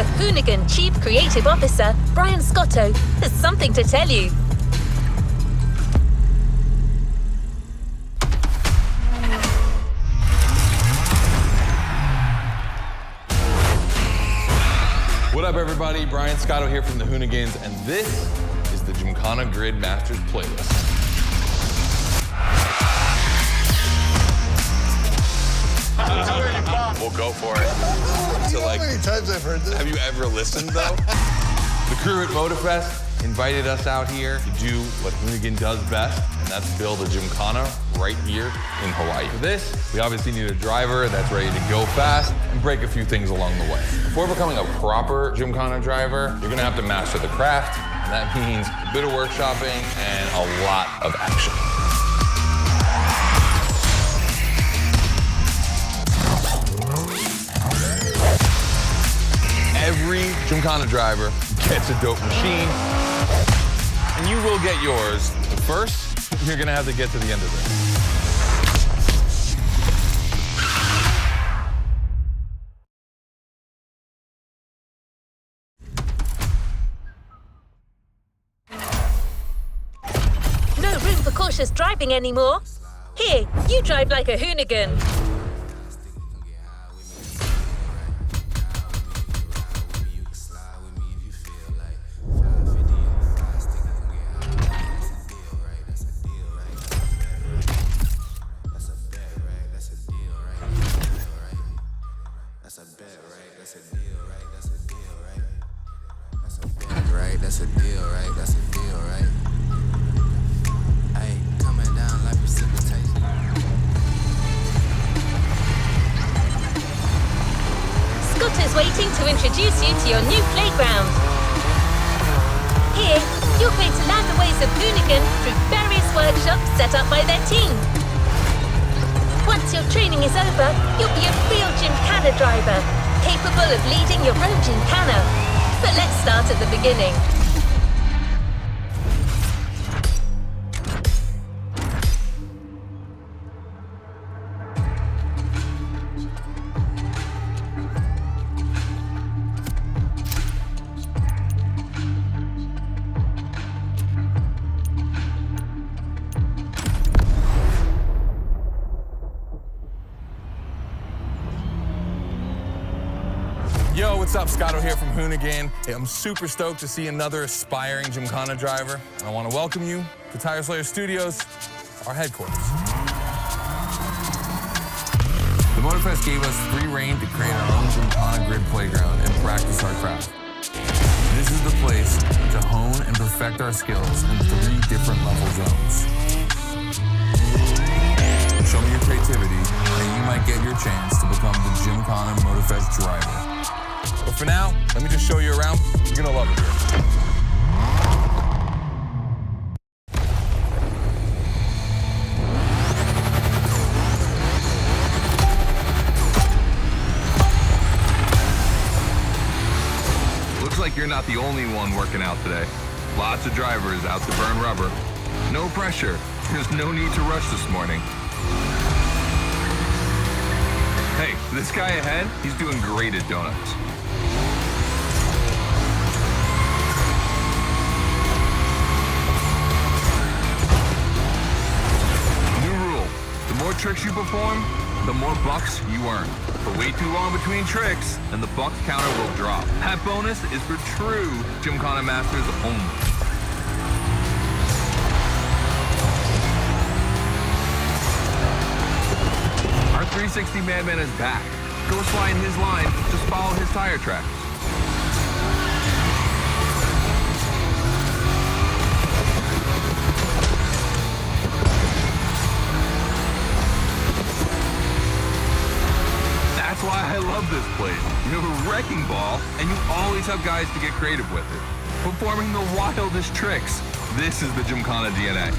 The Hoonigan Chief Creative Officer, Brian Scotto, has something to tell you. What up, everybody? Brian Scotto here from the Hoonigans, and this is the Gymkhana Grid Masters playlist. We'll go for it. You know how many times I've heard this? Have you ever listened, though? The crew at MOTORFEST invited us out here to do what Hoonigan does best, and that's build a Gymkhana right here in Hawaii. For this, we obviously need a driver that's ready to go fast and break a few things along the way. Before becoming a proper Gymkhana driver, you're gonna have to master the craft, and that means a bit of workshopping and a lot of action. Every Gymkhana driver gets a dope machine, and you will get yours. But first, you're gonna have to get to the end of this. No room for cautious driving anymore. Here, you drive like a Hoonigan. That's a deal, right? That's a deal, right? Ay, coming down like precipitation. Scott is waiting to introduce you to your new playground. Here, you're going to learn the ways of Hoonigan through various workshops set up by their team. Once your training is over, you'll be a real Gymkhana driver, capable of leading your own Gymkhana. But let's start at the beginning. Yo, what's up? Scotto here from Hoonigan. Hey, I'm super stoked to see another aspiring Gymkhana driver. And I want to welcome you to Tire Slayer Studios, our headquarters. The MOTORFEST gave us free reign to create our own Gymkhana grid playground and practice our craft. This is the place to hone and perfect our skills in 3 different level zones. Show me your creativity, and you might get your chance to become the Gymkhana MOTORFEST driver. But for now, let me just show you around. You're gonna love it here. Looks like you're not the only one working out today. Lots of drivers out to burn rubber. No pressure. There's no need to rush this morning. Hey, this guy ahead, he's doing great at donuts. The more tricks you perform, the more bucks you earn. But wait too long between tricks, and the bucks counter will drop. That bonus is for true Gymkhana masters only. Our 360 Madman is back. Go slide in his line, just follow his tire tracks. That's why I love this place. You have a wrecking ball, and you always have guys to get creative with it. Performing the wildest tricks. This is the Gymkhana DNA.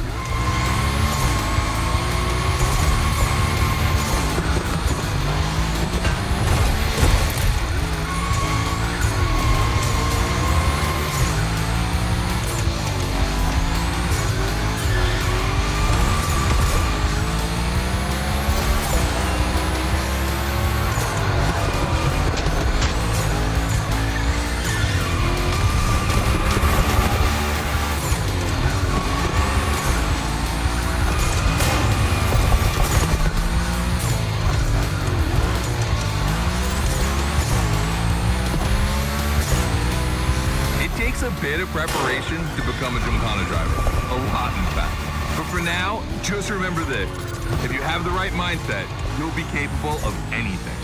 takes a bit of preparation to become a Gymkhana driver. A lot, in fact. But for now, just remember this. If you have the right mindset, you'll be capable of anything.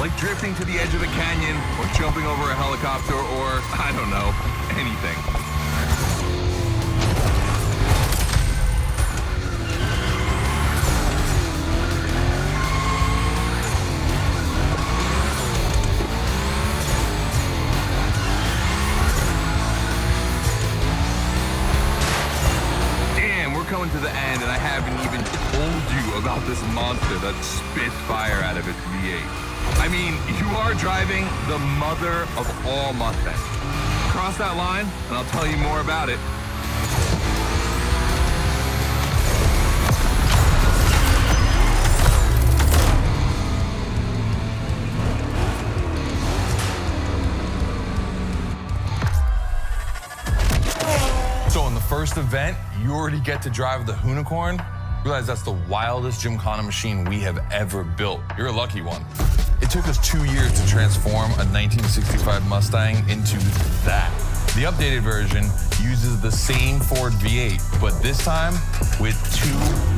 Like drifting to the edge of a canyon, or jumping over a helicopter, or, I don't know, anything. Coming to the end, and I haven't even told you about this monster that spits fire out of its V8. I mean, you are driving the mother of all Mustangs. Cross that line, and I'll tell you more about it. So in the first event, you already get to drive the Hoonigan. Realize that's the wildest Gymkhana machine we have ever built. You're a lucky one. It took us 2 years to transform a 1965 Mustang into that. The updated version uses the same Ford V8, but this time with 2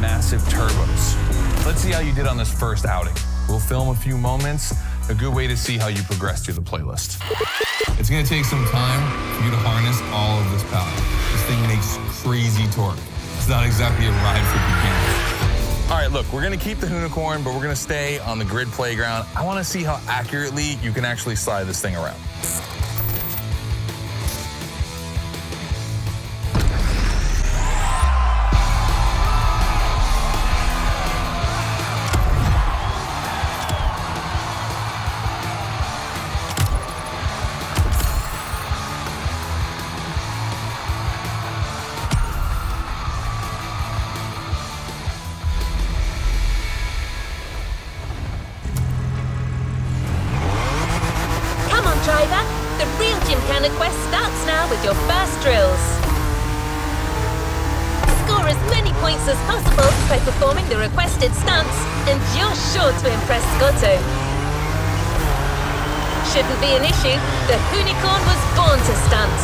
massive turbos. Let's see how you did on this first outing. We'll film a few moments, a good way to see how you progress through the playlist. It's gonna take some time for you to harness all of this power. This thing makes crazy torque. It's not exactly a ride for beginners. All right, look, we're gonna keep the Hoonigan, but we're gonna stay on the grid playground. I wanna see how accurately you can actually slide this thing around. Driver, the real Gymkhana quest starts now with your first drills. Score as many points as possible by performing the requested stunts, and you're sure to impress Scotto. Shouldn't be an issue, the Hoonigan was born to stunt.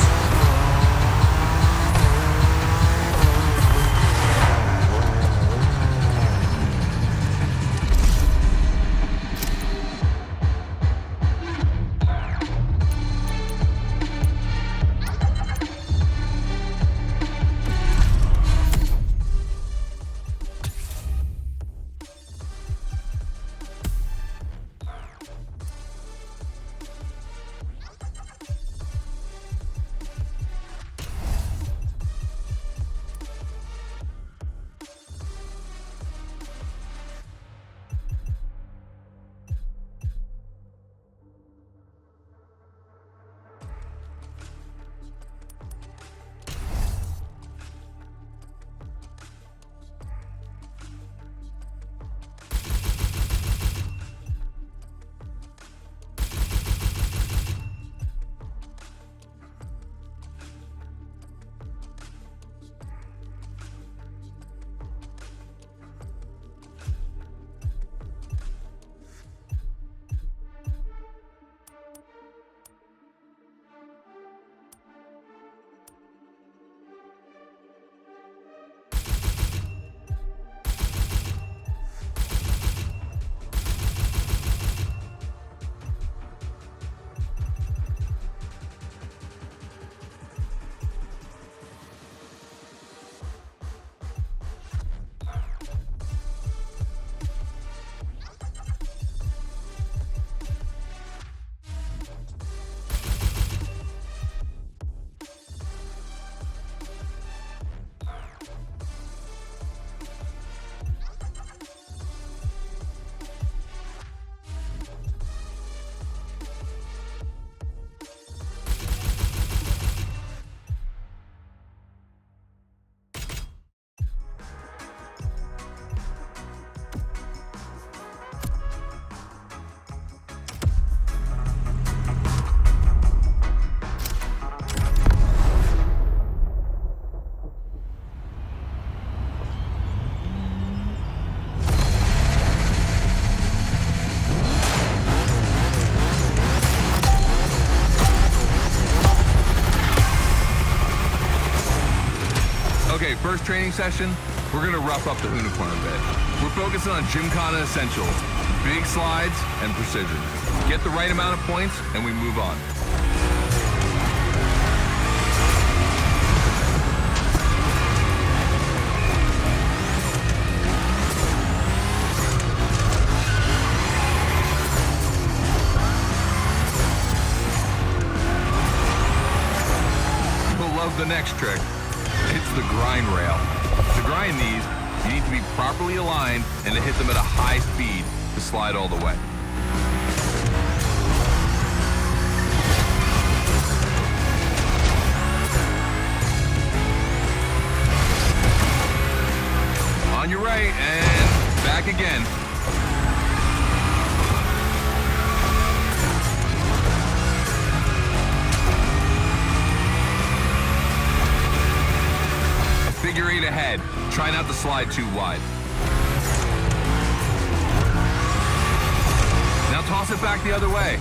first training session, we're gonna rough up the Hoonigan a bit. We're focusing on Gymkhana essentials, big slides and precision. Get the right amount of points and we move on. The next trick, it's the grind rail. To grind these, you need to be properly aligned and to hit them at a high speed to slide all the way. On your right and back again. Figure 8 ahead. Try not to slide too wide. Now toss it back the other way.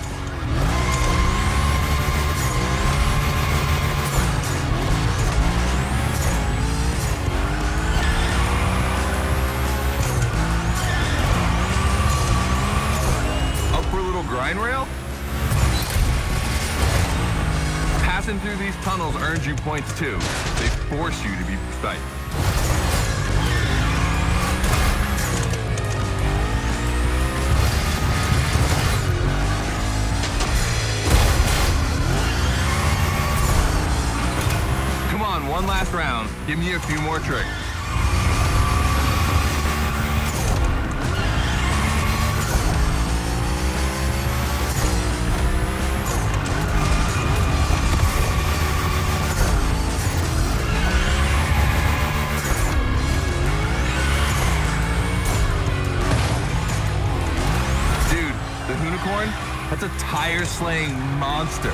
Up for a little grind rail? Passing through these tunnels earns you points too. They force you to be precise. Come on, one last round. Give me a few more tricks. That's a tire-slaying monster.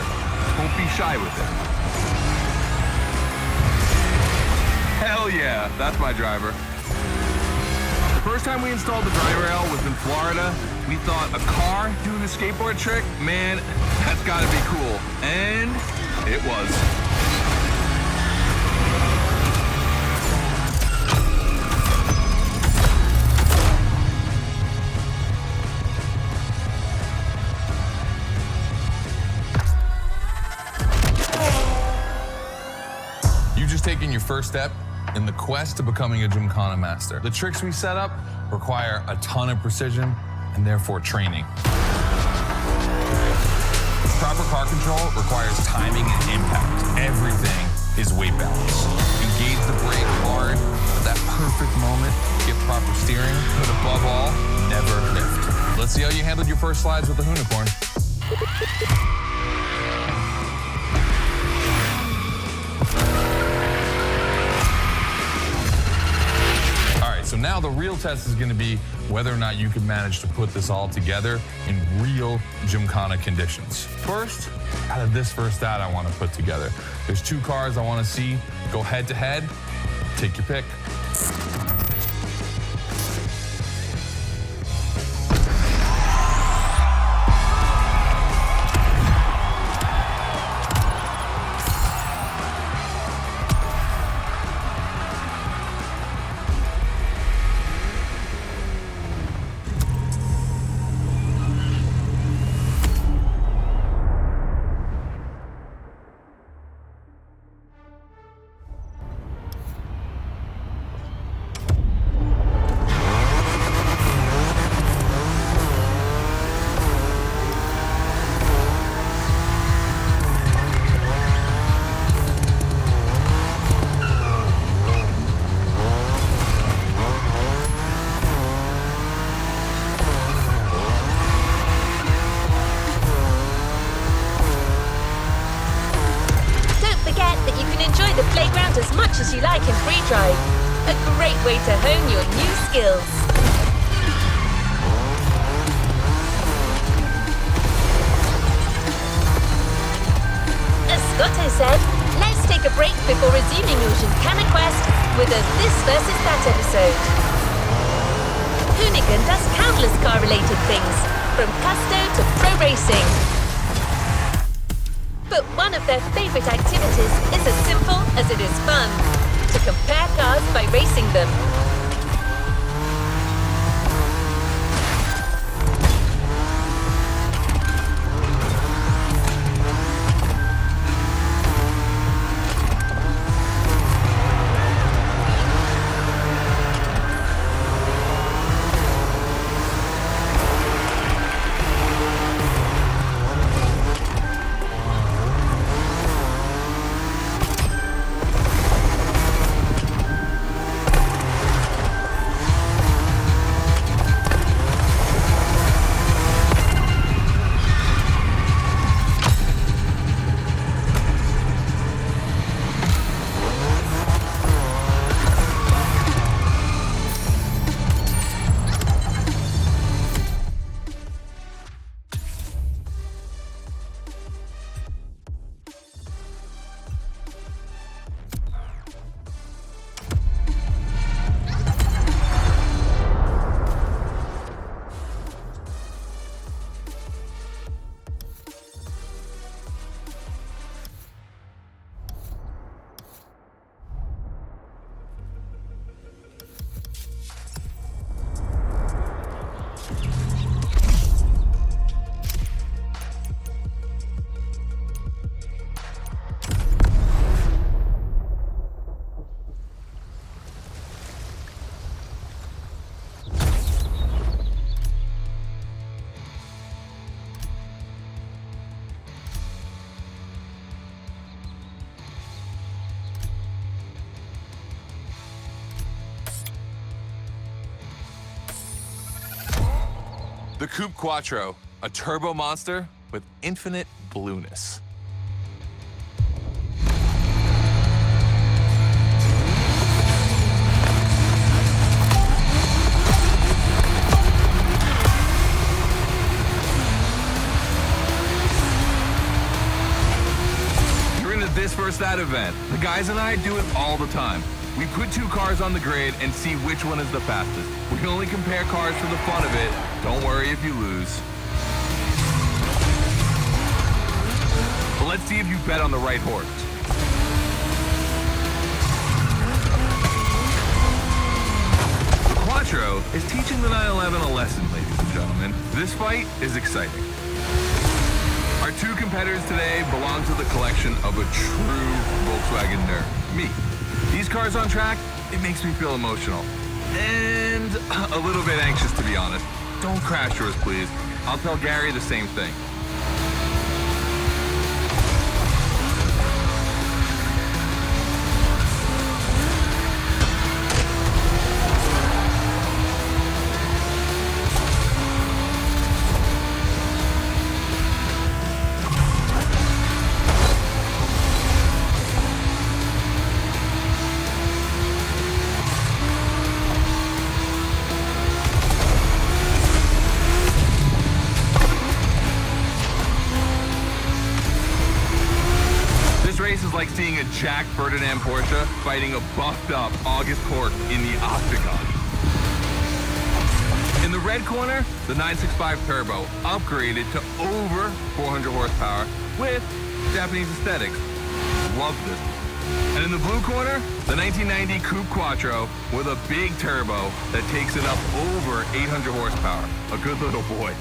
Don't be shy with it. Hell yeah, that's my driver. The first time we installed the grind rail was in Florida. We thought a car doing a skateboard trick? Man, that's gotta be cool. And it was. Taking your first step in the quest to becoming a Gymkhana master. The tricks we set up require a ton of precision and therefore training. Proper car control requires timing and impact. Everything is weight balance. Engage the brake hard at that perfect moment, get proper steering, but above all, never lift. Let's see how you handled your first slides with the Hoonigan. So now the real test is going to be whether or not you can manage to put this all together in real Gymkhana conditions. First, out of this first stat I want to put together, there's 2 cars I want to see go head to head. Take your pick. As much as you like in free drive. A great way to hone your new skills. As Scotto said, let's take a break before resuming your Gymkhana quest with a This versus That episode. Hoonigan does countless car-related things, from custo to pro racing. But one of their favorite activities is as simple as it is fun. to compare cars by racing them. The Coupe Quattro, a turbo monster with infinite blueness. You're into this versus that event. The guys and I do it all the time. We put two cars on the grid and see which one is the fastest. We can only compare cars for the fun of it. Don't worry if you lose. But let's see if you bet on the right horse. The Quattro is teaching the 911 a lesson, ladies and gentlemen. This fight is exciting. Our two competitors today belong to the collection of a true Volkswagen nerd, me. These cars on track, it makes me feel emotional. And a little bit anxious, to be honest. Don't crash yours, please. I'll tell Gary the same thing. Is like seeing a Jack Ferdinand Porsche fighting a buffed up August Cork in the octagon. In the red corner, the 965 Turbo upgraded to over 400 horsepower with Japanese aesthetics. Love this. And in the blue corner, the 1990 Coupe Quattro with a big turbo that takes it up over 800 horsepower. A good little boy.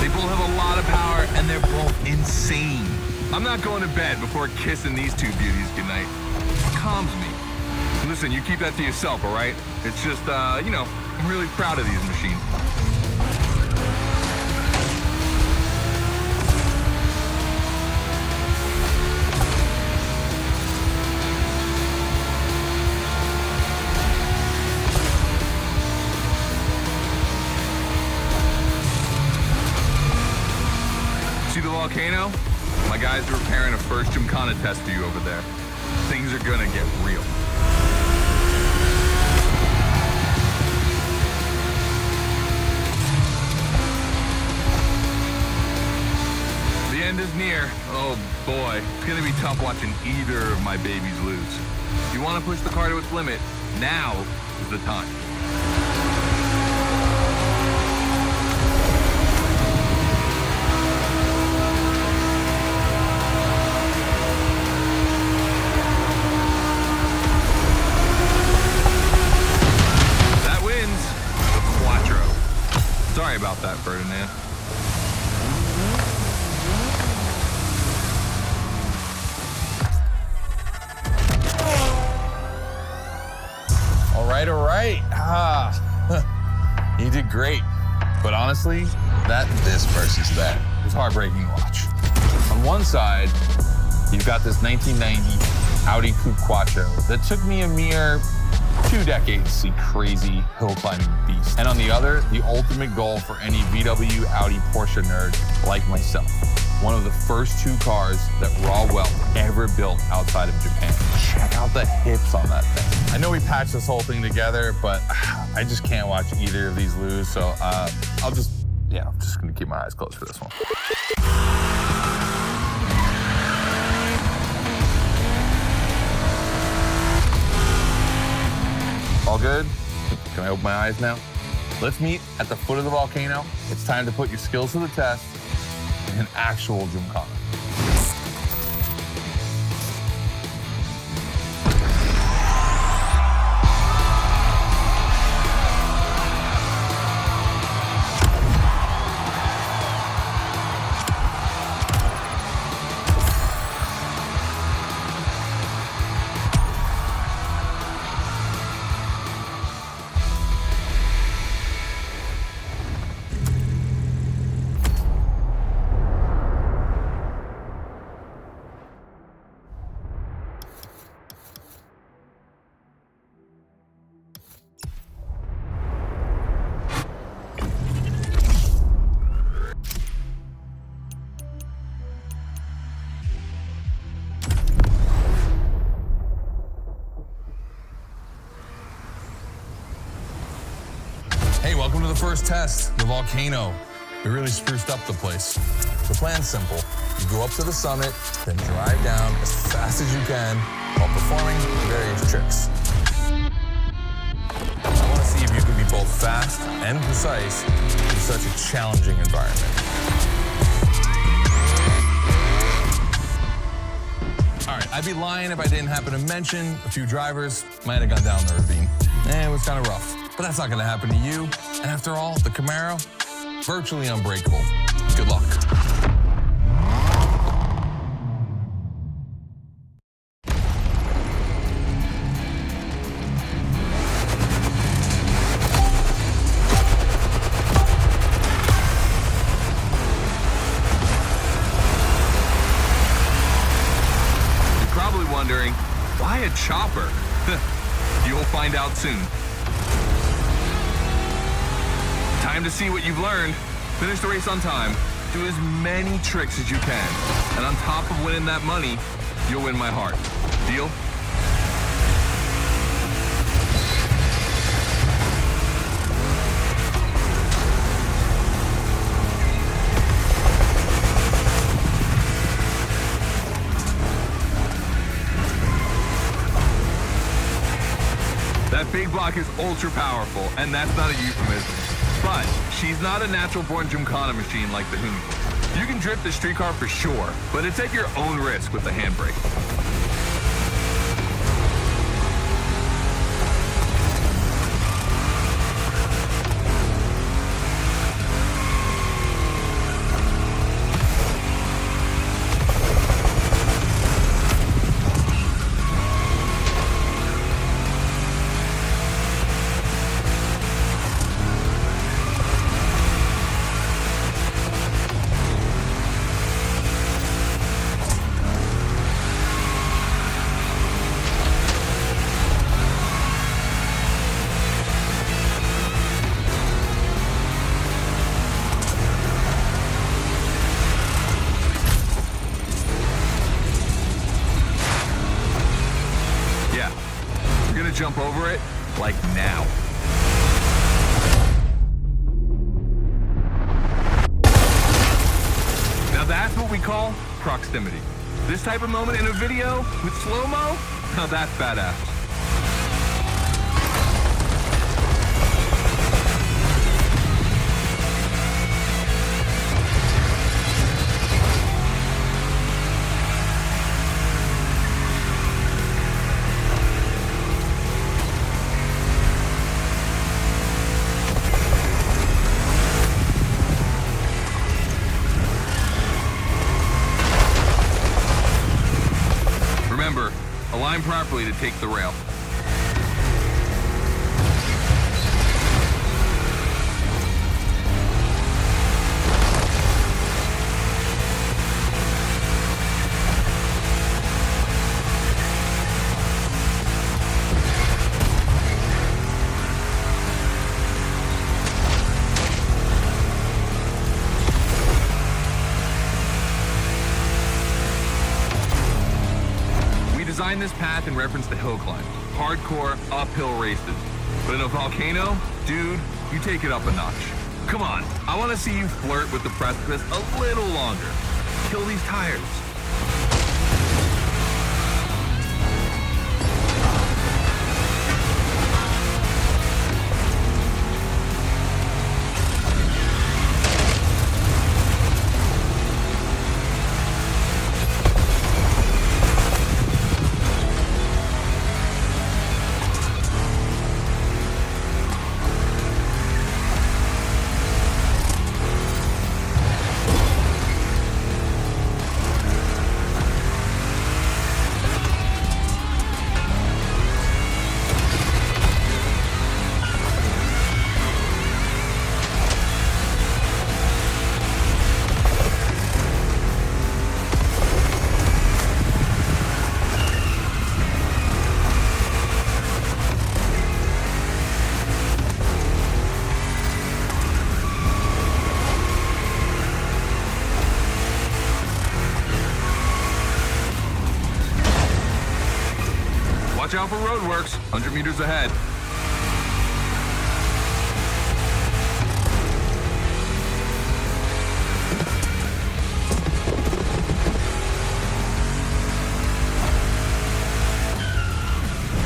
They both have a lot of power, and they're both insane. I'm not going to bed before kissing these two beauties goodnight. It calms me. Listen, you keep that to yourself, all right? It's just, you know, I'm really proud of these machines. See the volcano? My guys are preparing a first Gymkhana test for you over there. Things are gonna get real. The end is near. Oh boy, it's gonna be tough watching either of my babies lose. If you wanna push the car to its limit, now is the time. Sorry about that, Ferdinand. All right. You did great. But honestly, this versus that was heartbreaking to watch. On one side, you've got this 1990 Audi Coupe Quattro that took me a mere 2 decades to see crazy hill climbing beast. And on the other, the ultimate goal for any VW, Audi, Porsche nerd like myself. One of the first 2 cars that Raw Welt ever built outside of Japan. Check out the hips on that thing. I know we patched this whole thing together, but I just can't watch either of these lose, so I'm just gonna keep my eyes closed for this one. All good? Can I open my eyes now? Let's meet at the foot of the volcano. It's time to put your skills to the test in an actual Gymkhana. Hey, welcome to the first test, the volcano. We really spruced up the place. The plan's simple. You go up to the summit, then drive down as fast as you can while performing various tricks. I want to see if you can be both fast and precise in such a challenging environment. All right, I'd be lying if I didn't happen to mention a few drivers might have gone down the ravine. It was kind of rough. But that's not gonna happen to you. And after all, the Camaro, virtually unbreakable. Good luck. You're probably wondering, why a chopper? You'll find out soon. Time to see what you've learned. Finish the race on time. Do as many tricks as you can. And on top of winning that money, you'll win my heart. Deal? That big block is ultra powerful, and that's not a euphemism. But she's not a natural-born Gymkhana machine like the Hoonigan. You can drift the street car for sure, but it's at your own risk with the handbrake. Jump over it, like now. Now that's what we call proximity. This type of moment in a video with slow-mo, now that's badass. properly to take the rail. Designed this path in reference to hill climb, hardcore uphill races. But in a volcano, dude, you take it up a notch. Come on, I want to see you flirt with the precipice a little longer. Kill these tires. Watch out for roadworks, 100 meters ahead.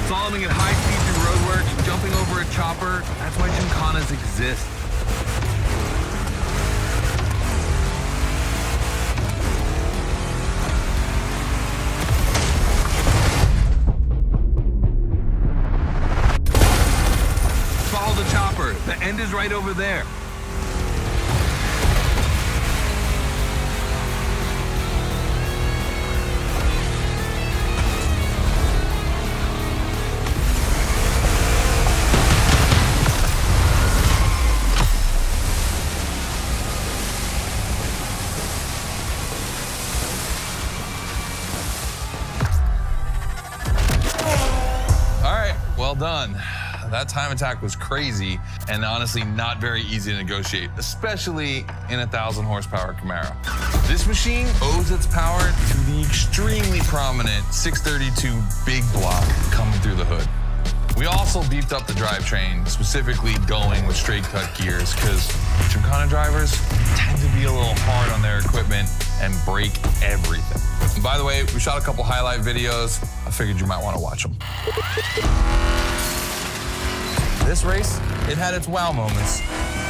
Slaloming at high speed through roadworks, jumping over a chopper, that's why Gymkhanas exist. The end is right over there. All right, well done. That time attack was crazy and honestly not very easy to negotiate, especially in a 1,000 horsepower Camaro. This machine owes its power to the extremely prominent 632 big block coming through the hood. We also beefed up the drivetrain, specifically going with straight cut gears, because Gymkhana drivers tend to be a little hard on their equipment and break everything. And by the way, we shot a couple highlight videos. I figured you might want to watch them. This race, it had its wow moments,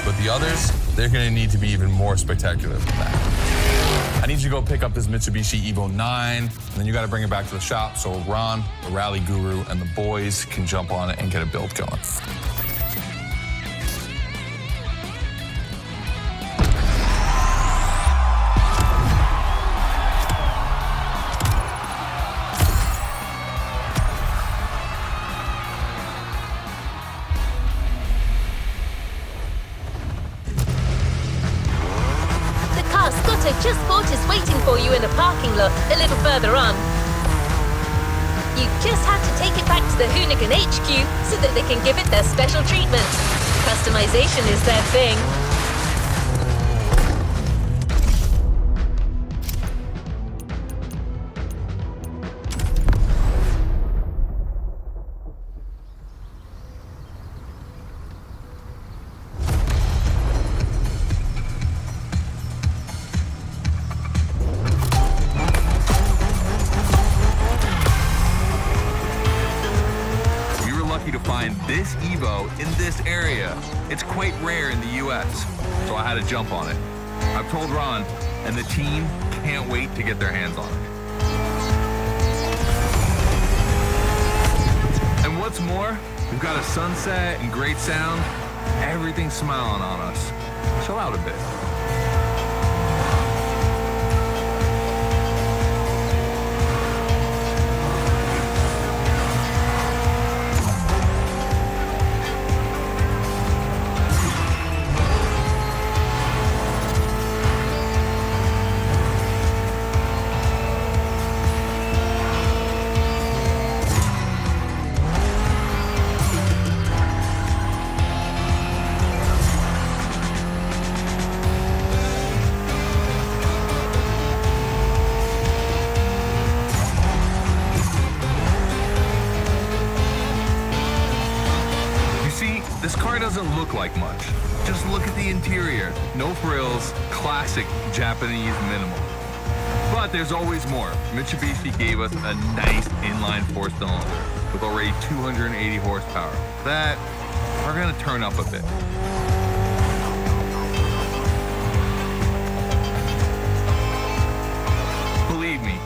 but the others, they're gonna need to be even more spectacular than that. I need you to go pick up this Mitsubishi Evo 9, and then you gotta bring it back to the shop so Ron, the rally guru, and the boys can jump on it and get a build going. Just bought is waiting for you in a parking lot a little further on. You just have to take it back to the Hoonigan HQ so that they can give it their special treatment. Customization is their thing. To find this Evo in this area. It's quite rare in the US, so I had to jump on it. I've told Ron, and the team can't wait to get their hands on it. And what's more, we've got a sunset and great sound. Everything's smiling on us. Chill out a bit. doesn't look like much. Just look at the interior. No frills, classic Japanese minimal. But there's always more. Mitsubishi gave us a nice inline four-cylinder with already 280 horsepower. That we're gonna turn up a bit. Believe me,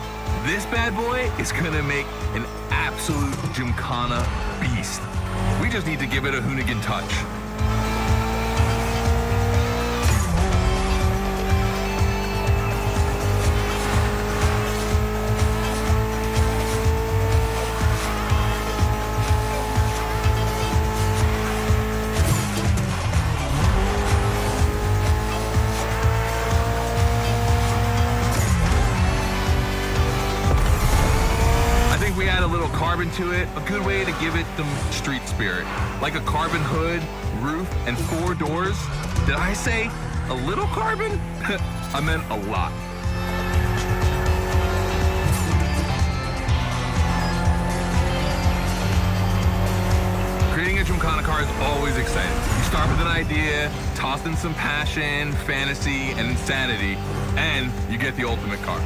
this bad boy is gonna make an absolute Gymkhana beast. We just need to give it a Hoonigan touch. We add a little carbon to it, a good way to give it some street spirit. Like a carbon hood, roof, and 4 doors. Did I say a little carbon? I meant a lot. Creating a Gymkhana car is always exciting. You start with an idea, toss in some passion, fantasy, and insanity, and you get the ultimate car.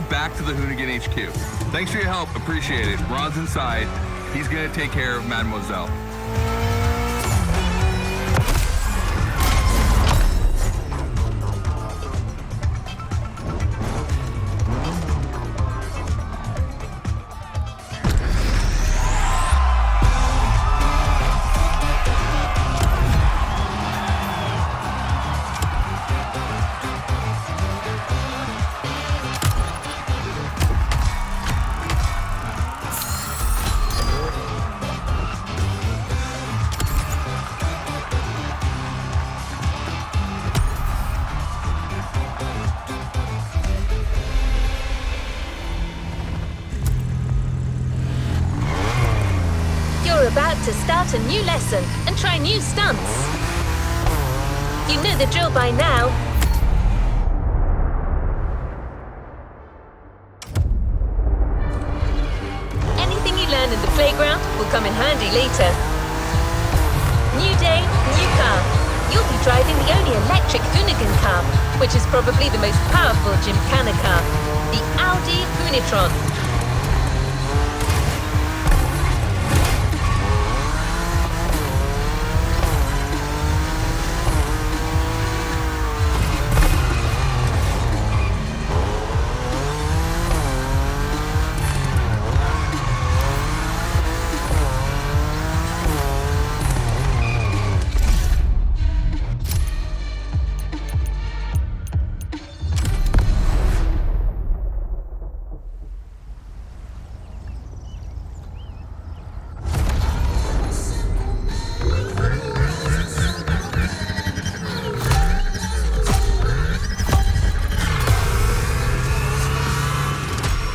Back to the Hoonigan HQ. Thanks for your help, appreciate it. Ron's inside. He's gonna take care of Mademoiselle. About to start a new lesson and try new stunts. You know the drill by now. Anything you learn in the playground will come in handy later. New day, new car. You'll be driving the only electric Hoonigan car, which is probably the most powerful Gymkhana car, the Audi Hoonitron.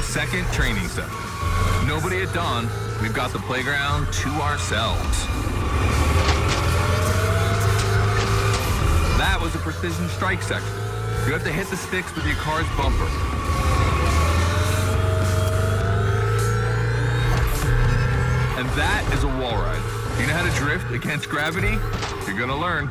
Second training session. Nobody at dawn. We've got the playground to ourselves. That was a precision strike section. You have to hit the sticks with your car's bumper. And that is a wall ride. You know how to drift against gravity? You're gonna learn.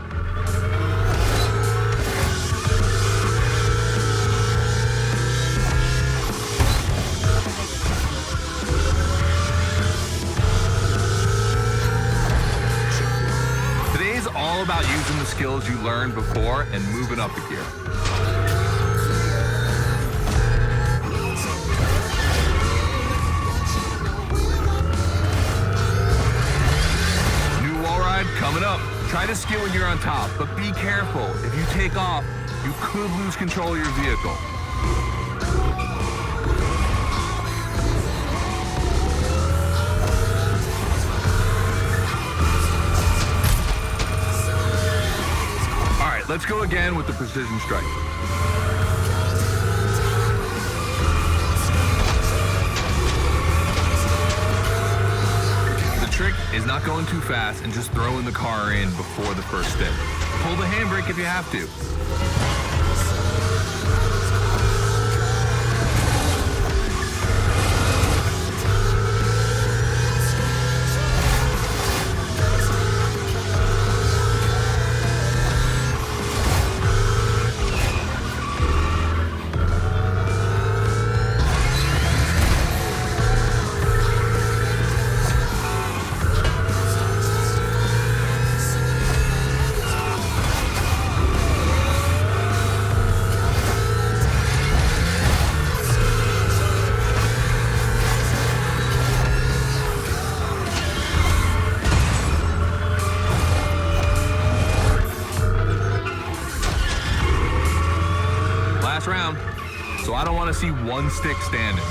Today's all about using the skills you learned before and moving up a gear. New wall ride coming up. Try to ski when you're on top, but be careful. If you take off, you could lose control of your vehicle. All right, let's go again with the precision strike. The trick is not going too fast and just throwing the car in before the first stint. Pull the handbrake if you have to. Round, so I don't want to see one stick standing.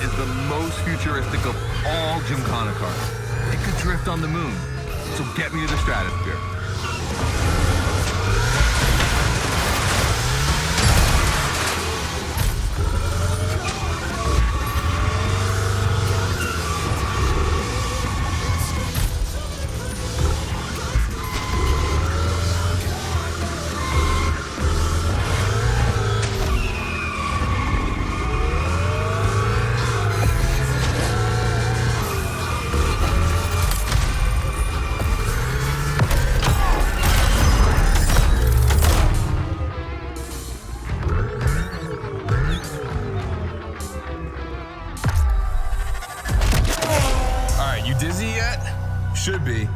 Is the most futuristic of all Gymkhana cars. It could drift on the moon, so get me to the stratosphere. Dizzy yet? Should be.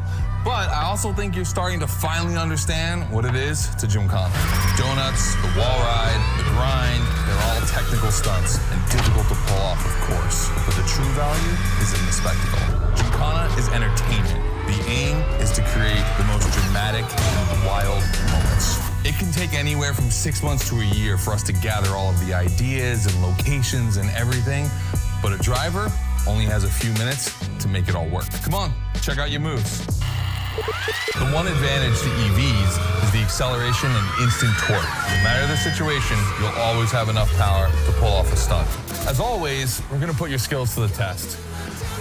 But I also think you're starting to finally understand what it is to Gymkhana. Donuts, the wall ride, the grind, they're all technical stunts and difficult to pull off, of course. But the true value is in the spectacle. Gymkhana is entertainment. The aim is to create the most dramatic and wild moments. It can take anywhere from 6 months to a year for us to gather all of the ideas and locations and everything, but a driver only has a few minutes to make it all work. Come on, check out your moves. The one advantage to EVs is the acceleration and instant torque. No matter the situation, you'll always have enough power to pull off a stunt. As always, we're gonna put your skills to the test.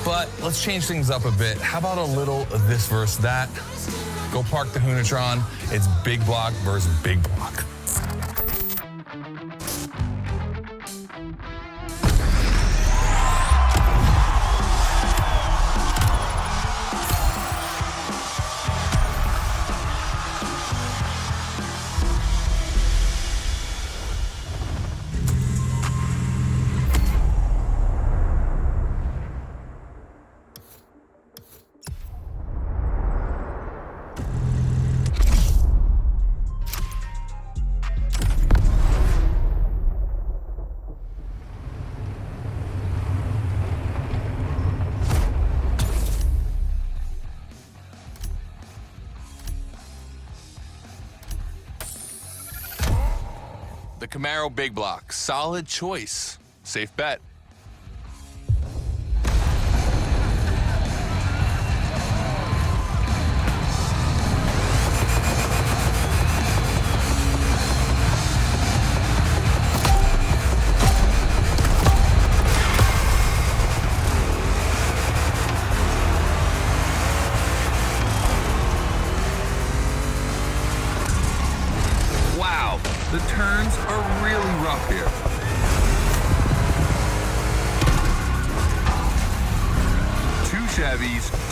But let's change things up a bit. How about a little of this versus that? Go park the Hoonatron. It's big block versus big block. The Camaro Big Block, solid choice, safe bet.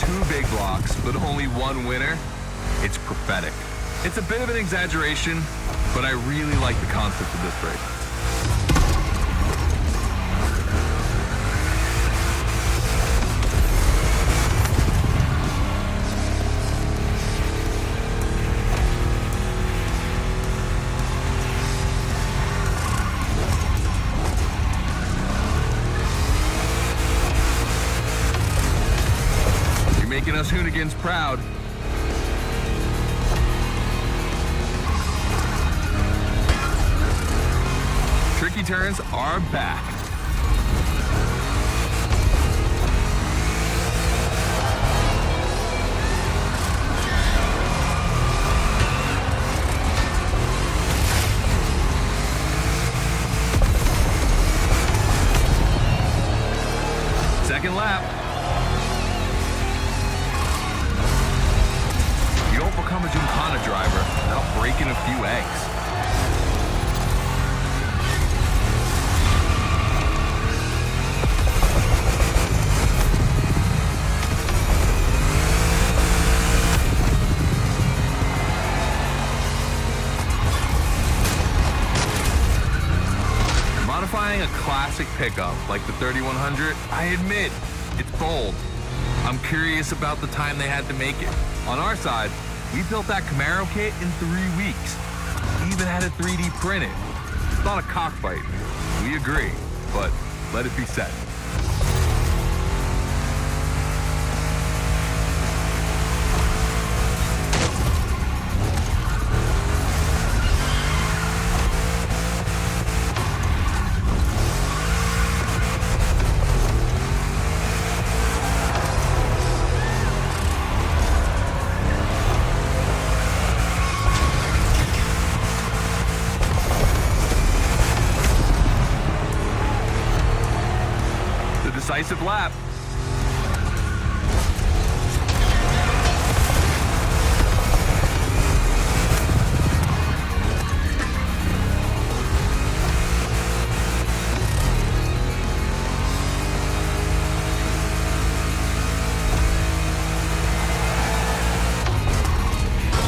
2 big blocks, but only 1 winner, it's prophetic. It's a bit of an exaggeration, but I really like the concept of this race. Making us Hoonigans proud. Tricky turns are back. Second lap. Become a Gymkhana driver without breaking a few eggs. Modifying a classic pickup like the 3100, I admit, it's bold. I'm curious about the time they had to make it. On our side, we built that Camaro kit in 3 weeks. We even had it 3D printed. It's not a cockfight. We agree, but let it be said. Decisive lap.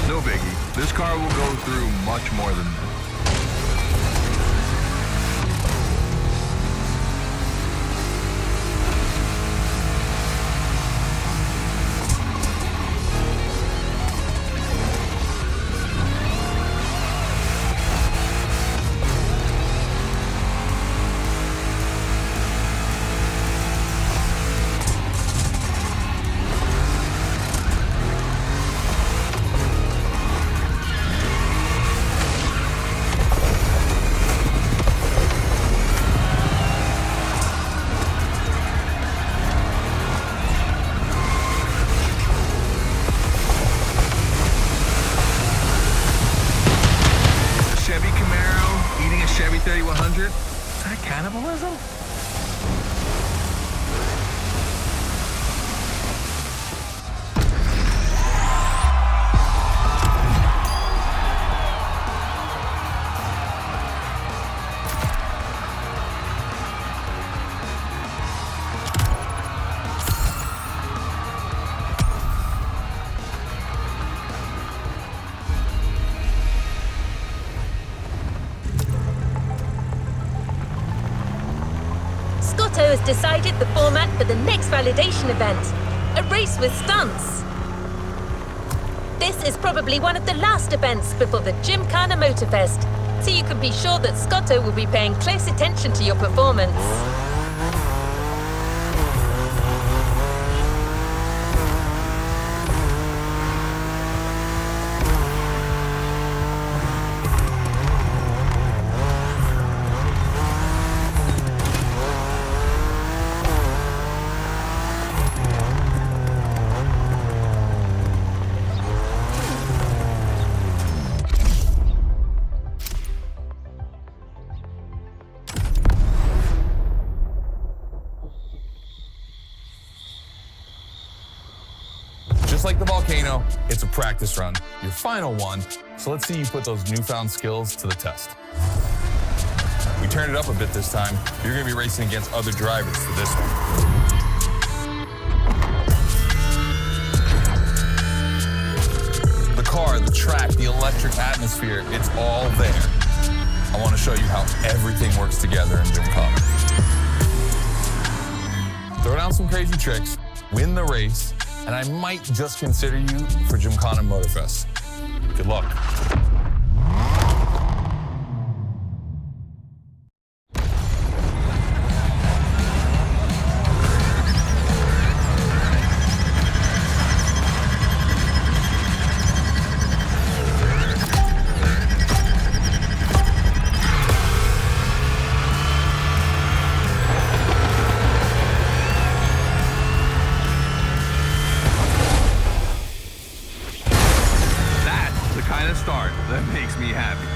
No biggie. This car will go through much more than this. Chevy 3100? Is that cannibalism? Has decided the format for the next validation event, a race with stunts. This is probably one of the last events before the Gymkhana MOTORFEST, so you can be sure that Scotto will be paying close attention to your performance. Just like the volcano, it's a practice run, your final one, so let's see you put those newfound skills to the test. We turned it up a bit this time. You're gonna be racing against other drivers for this one. track, the electric atmosphere, it's all there. I want to show you how everything works together in Gymkhana. Throw down some crazy tricks, win the race, and I might just consider you for Gymkhana MOTORFEST. Good luck. Start that makes me happy.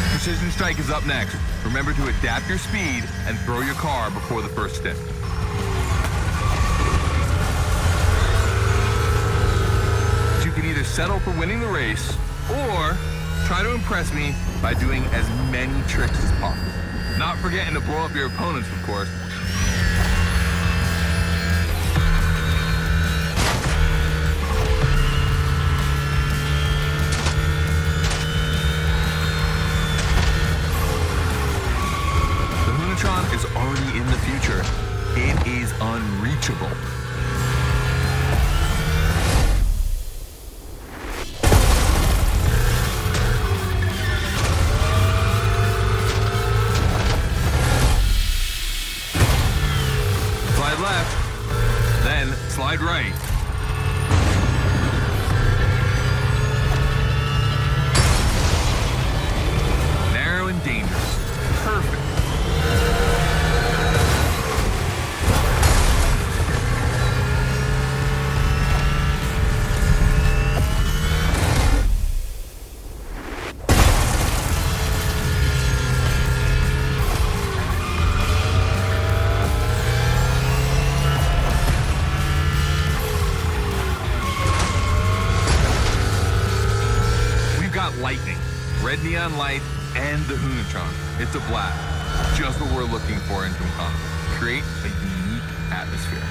Precision Strike is up next. Remember to adapt your speed and throw your car before the first step. You can either settle for winning the race or try to impress me by doing as many tricks as possible. Not forgetting to blow up your opponents, of course. The Hoonigan is already in the future. It is unreachable. Left, then slide right. Narrow and dangerous. Perfect. Lightning, red neon light, and the Hoonigan. It's a blast. Just what we're looking for in Gymkhana. Create a unique atmosphere.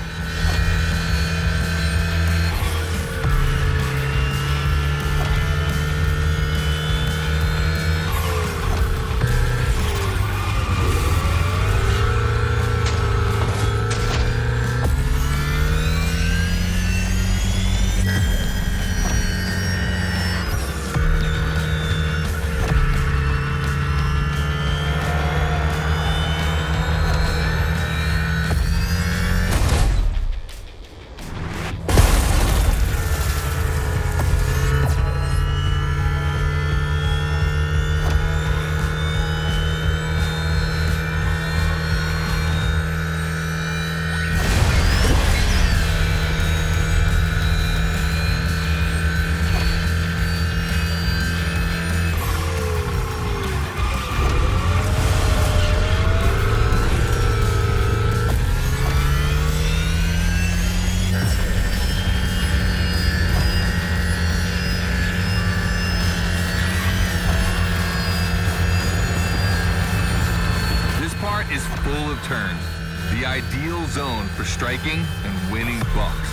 Is full of turns, the ideal zone for striking and winning bucks.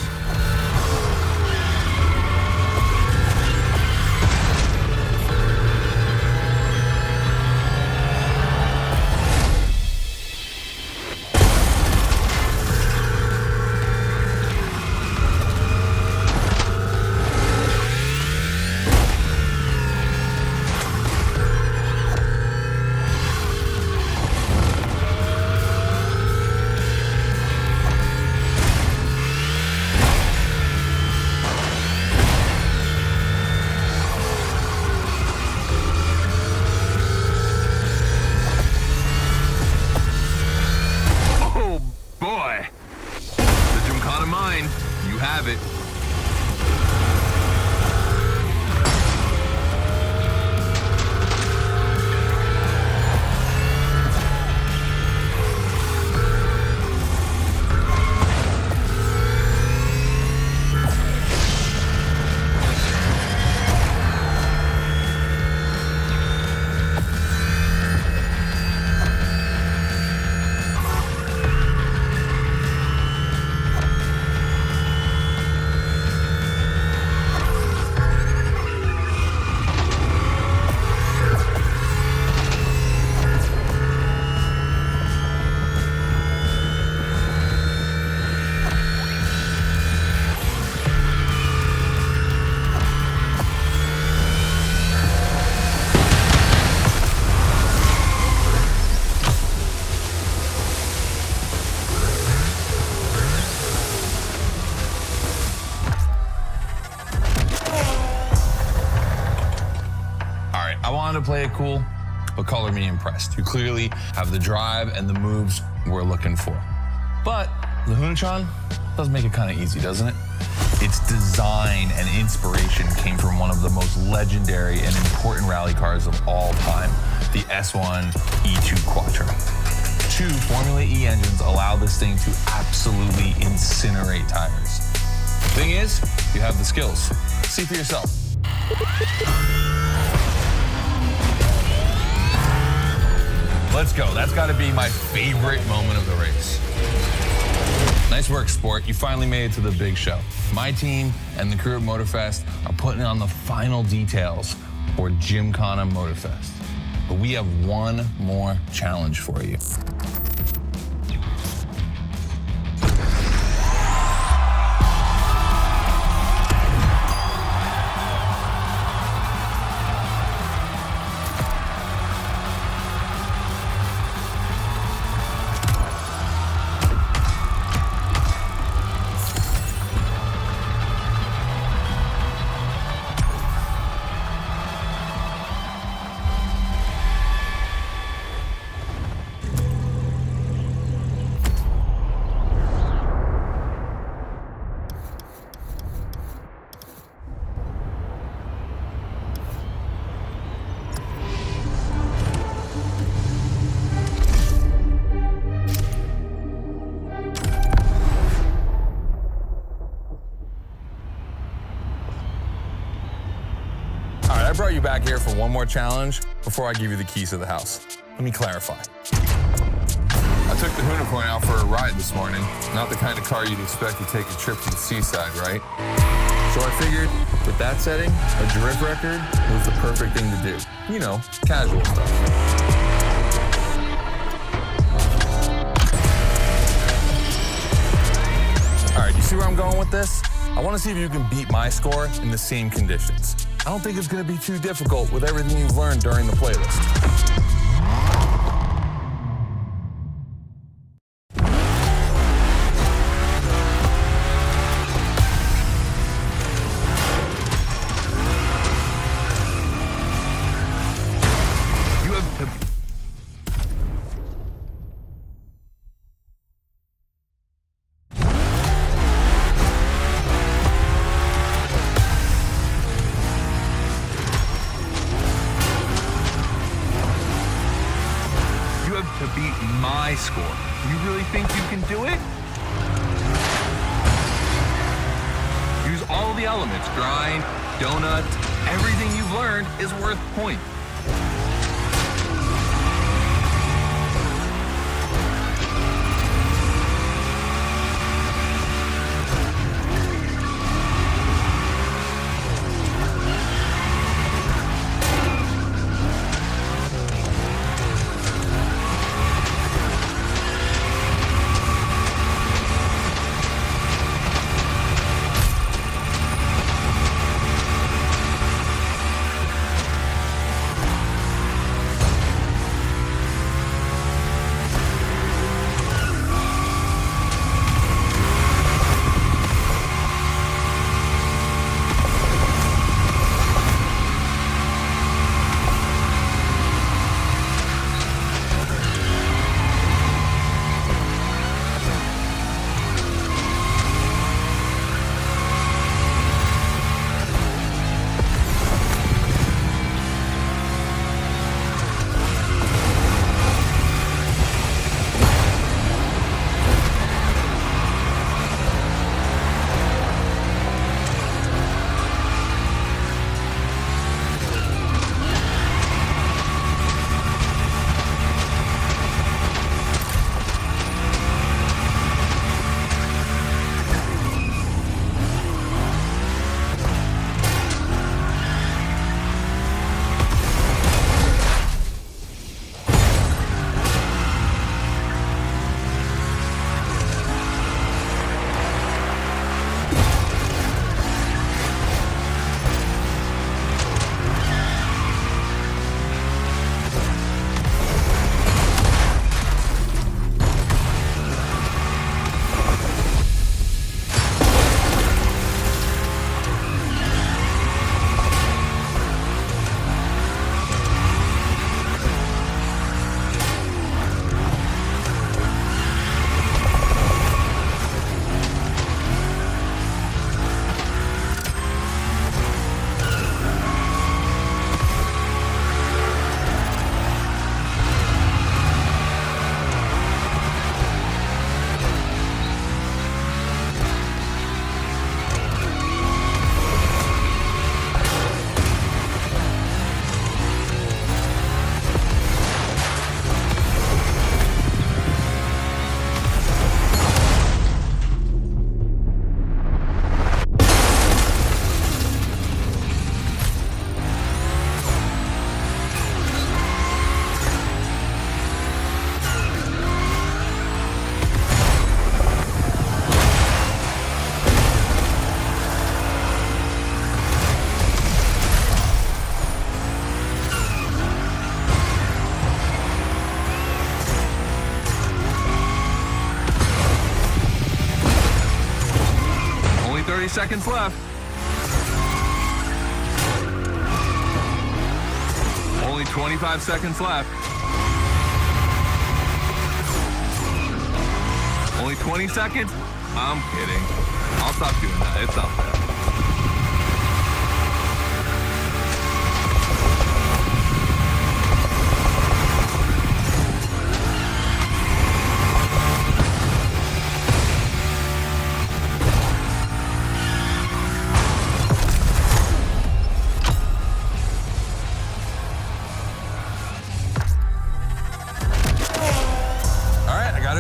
I wanted to play it cool, but color me impressed. You clearly have the drive and the moves we're looking for. But the Hoonigan does make it kind of easy, doesn't it? Its design and inspiration came from one of the most legendary and important rally cars of all time, the S1 E2 Quattro. 2 Formula E engines allow this thing to absolutely incinerate tires. Thing is, you have the skills. See for yourself. Let's go. That's got to be my favorite moment of the race. Nice work, Sport. You finally made it to the big show. My team and the crew at MOTORFEST are putting on the final details for Gymkhana MOTORFEST. But we have one more challenge for you. I brought you back here for one more challenge before I give you the keys to the house. Let me clarify. I took the Hoonigan out for a ride this morning. Not the kind of car you'd expect to take a trip to the seaside, right? So I figured, with that setting, a drift record was the perfect thing to do. You know, casual stuff. All right, you see where I'm going with this? I want to see if you can beat my score in the same conditions. I don't think it's going to be too difficult with everything you've learned during the playlist. To beat my score. You really think you can do it? Use all the elements, grind, donut, everything you've learned is worth points. seconds left. Only 25 seconds left. Only 20 seconds? I'm kidding. I'll stop doing that. It's not fair.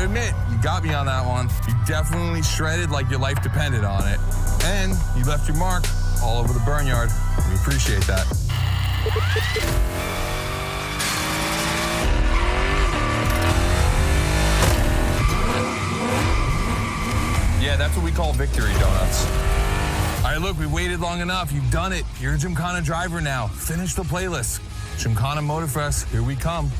Admit, you got me on that one. You definitely shredded like your life depended on it. And you left your mark all over the burnyard. We appreciate that. Yeah, that's what we call victory donuts. All right, look, we waited long enough. You've done it. You're a Gymkhana driver now. Finish the playlist. Gymkhana MOTORFEST, here we come.